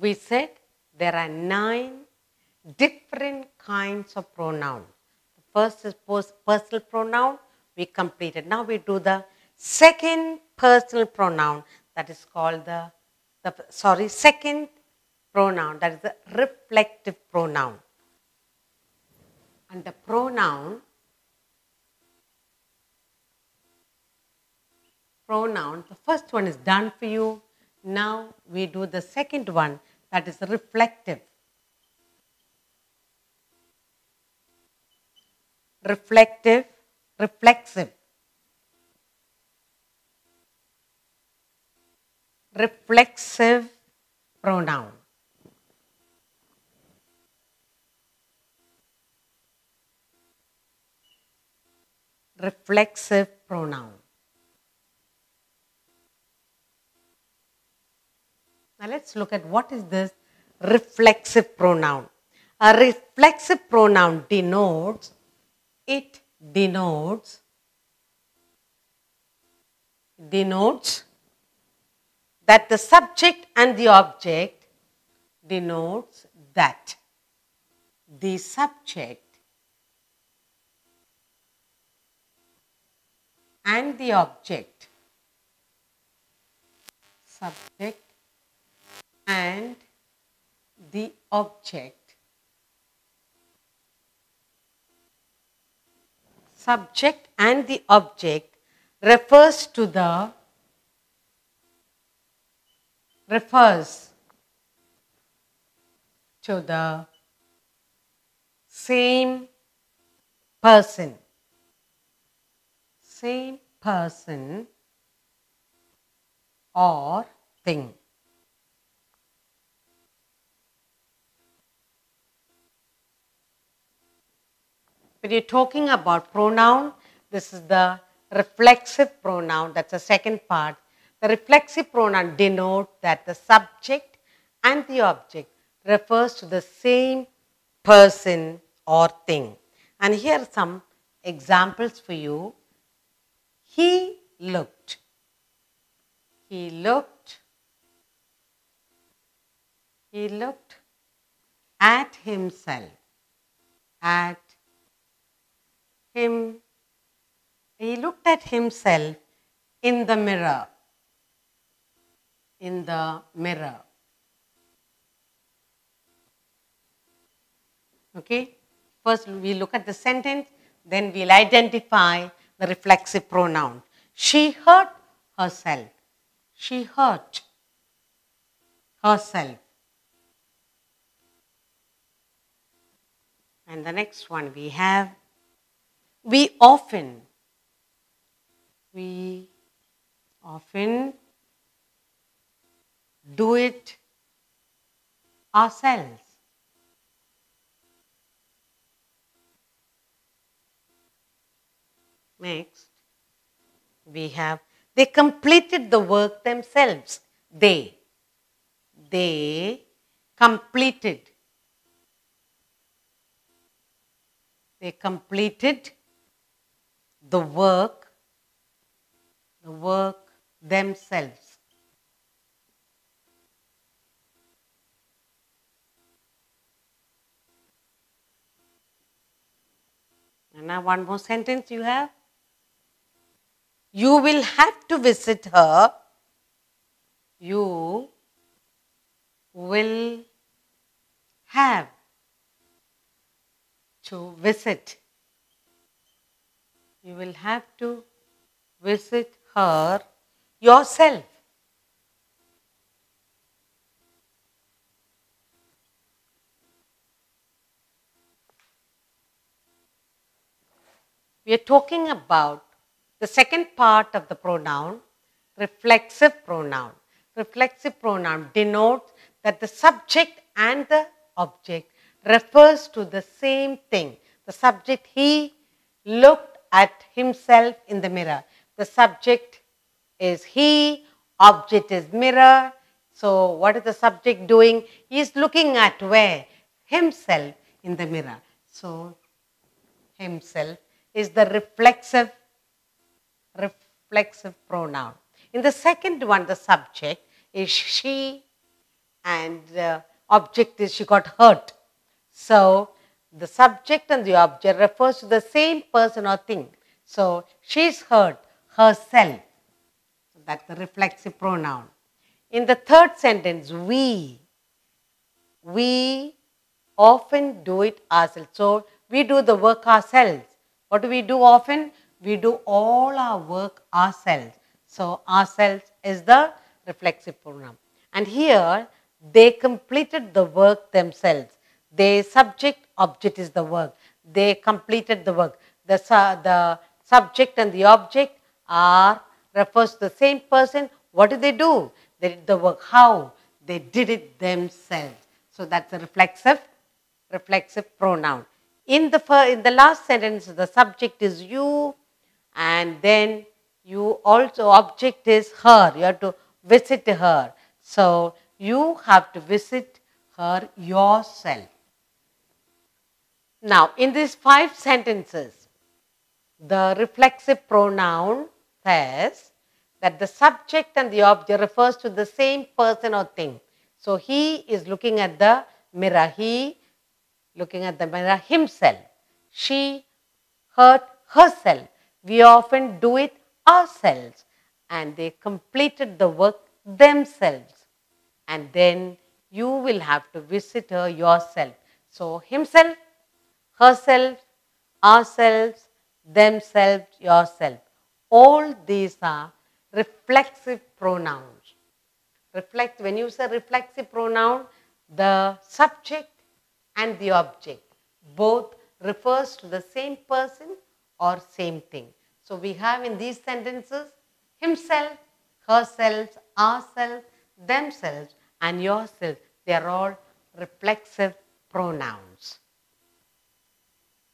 we said there are 9 different kinds of pronoun. The first is personal pronoun. We completed. Now we do the second personal pronoun, that is called second pronoun, that is the reflective pronoun. And the pronoun, the first one is done for you. Now we do the second one, that is reflective. Reflexive. Reflexive pronoun. Reflexive pronoun. Now let's look at what is this reflexive pronoun. A reflexive pronoun denotes that the subject and the object denotes that the subject and the object refers to the same person or thing. When you're talking about pronoun, this is the reflexive pronoun, that's the second part. The reflexive pronoun denotes that the subject and the object refers to the same person or thing. And here are some examples for you. He looked at himself. He looked at himself in the mirror. Okay? First we look at the sentence, then we'll identify the reflexive pronoun. She hurt herself. And the next one we have, we often do it ourselves. Next, we have, they completed the work themselves. They completed the work themselves. And now one more sentence you have. You will have to visit her. You will have to visit. You will have to visit her yourself. We are talking about the second part of the pronoun, reflexive pronoun. Reflexive pronoun denotes that the subject and the object refers to the same thing. The subject, he looked at himself in the mirror. The subject is he, object is mirror. So what is the subject doing? He is looking at where? Himself in the mirror. So himself is the reflexive pronoun. In the second one, the subject is she, and object is she got hurt. So the subject and the object refers to the same person or thing. So she's hurt herself. So that's the reflexive pronoun. In the third sentence, we often do it ourselves. So we do the work ourselves. What do we do often? We do all our work ourselves. So ourselves is the reflexive pronoun. And here they completed the work themselves. The subject object is the work. They completed the work. The subject and the object are refers to the same person. What did they do? They did the work. How? They did it themselves. So that's a reflexive pronoun. In the last sentence, the subject is you, and then you also object is her. You have to visit her. So you have to visit her yourself. Now, in these 5 sentences, the reflexive pronoun says that the subject and the object refers to the same person or thing. So he is looking at the mirror. He looking at the mirror himself. She hurt herself. We often do it ourselves. And they completed the work themselves. And then you will have to visit her yourself. So himself, herself, ourselves, themselves, yourself. All these are reflexive pronouns. When you say reflexive pronoun, the subject and the object both refers to the same person or same thing. So we have in these sentences himself, herself, ourselves, themselves, and yourself. They are all reflexive pronouns.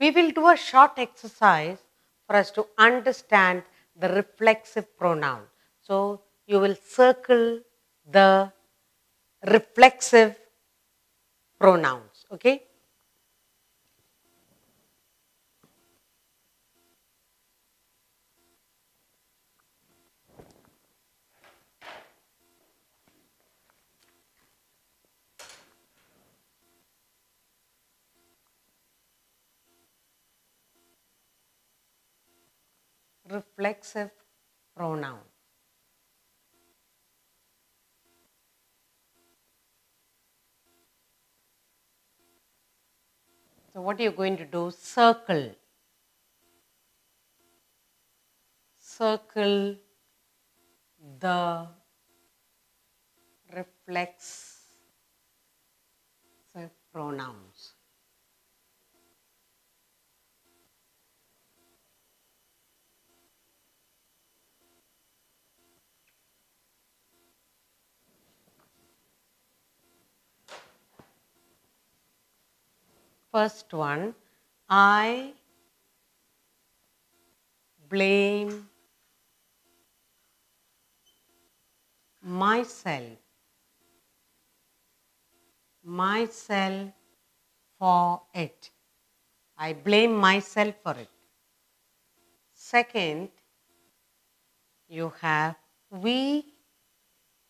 We will do a short exercise for us to understand the reflexive pronoun. So you will circle the reflexive pronouns, okay? Reflexive pronoun. So what are you going to do? Circle the reflexive pronouns. First one, I blame myself for it. I blame myself for it. Second, you have we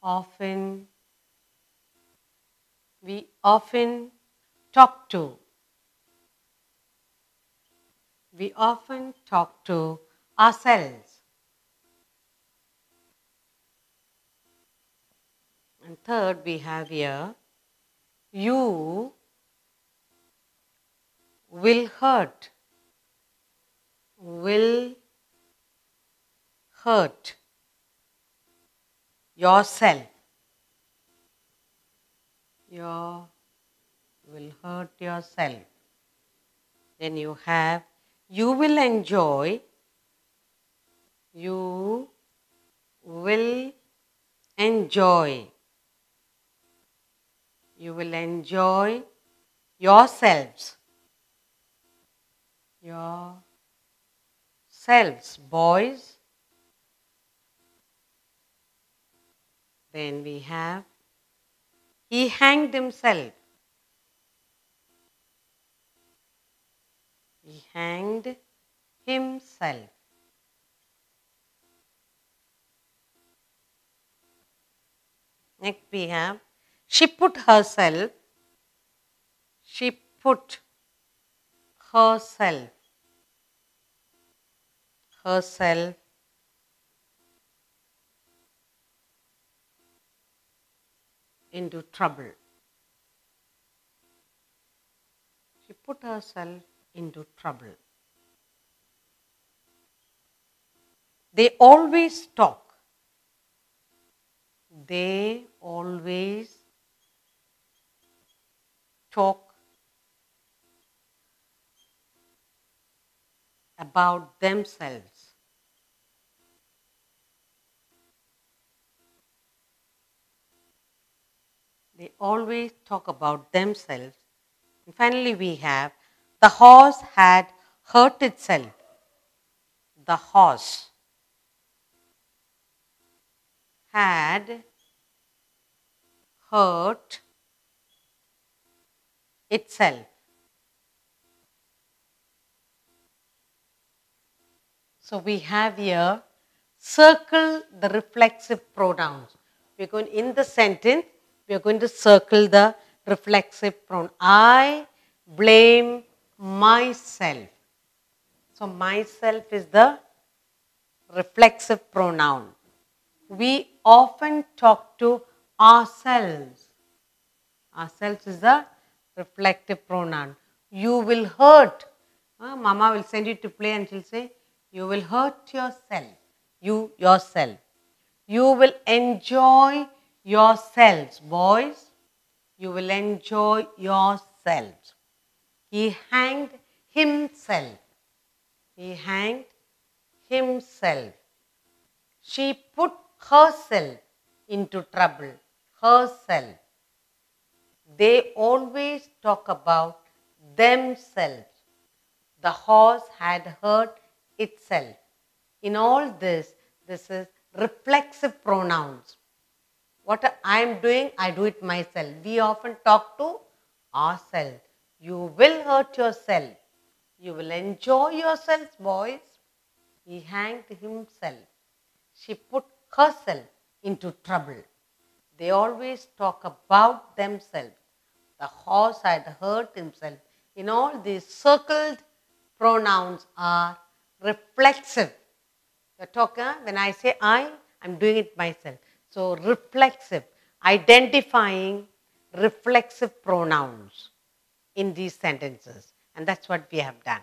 often talk to. We often talk to ourselves. And third, we have here, you will hurt yourself. You will hurt yourself. Then you have, you will enjoy. You will enjoy. You will enjoy yourselves. Yourselves, boys. Then we have, he hanged himself. He hanged himself. Next we have, She put herself herself herself into trouble. She put herself into trouble. They always talk. They always talk about themselves. They always talk about themselves. And finally, we have the horse had hurt itself. The horse had hurt itself. So we have here, circle the reflexive pronouns. We're going in the sentence, we're going to circle the reflexive pronoun. I blame myself. So myself is the reflexive pronoun. We often talk to ourselves. Ourselves is the reflective pronoun. You will hurt. Mama will send you to play and she'll say, you will hurt yourself. You yourself. You will enjoy yourselves, boys. You will enjoy yourselves. He hanged himself. He hanged himself. She put herself into trouble. Herself. They always talk about themselves. The horse had hurt itself. In all this, this is reflexive pronouns. What I am doing, I do it myself. We often talk to ourselves. You will hurt yourself. You will enjoy yourselves, boys. He hanged himself. She put herself into trouble. They always talk about themselves. The horse had hurt himself. In all these circled pronouns are reflexive. You're talking, when I say I, I'm doing it myself. So reflexive, identifying reflexive pronouns in these sentences. And that's what we have done.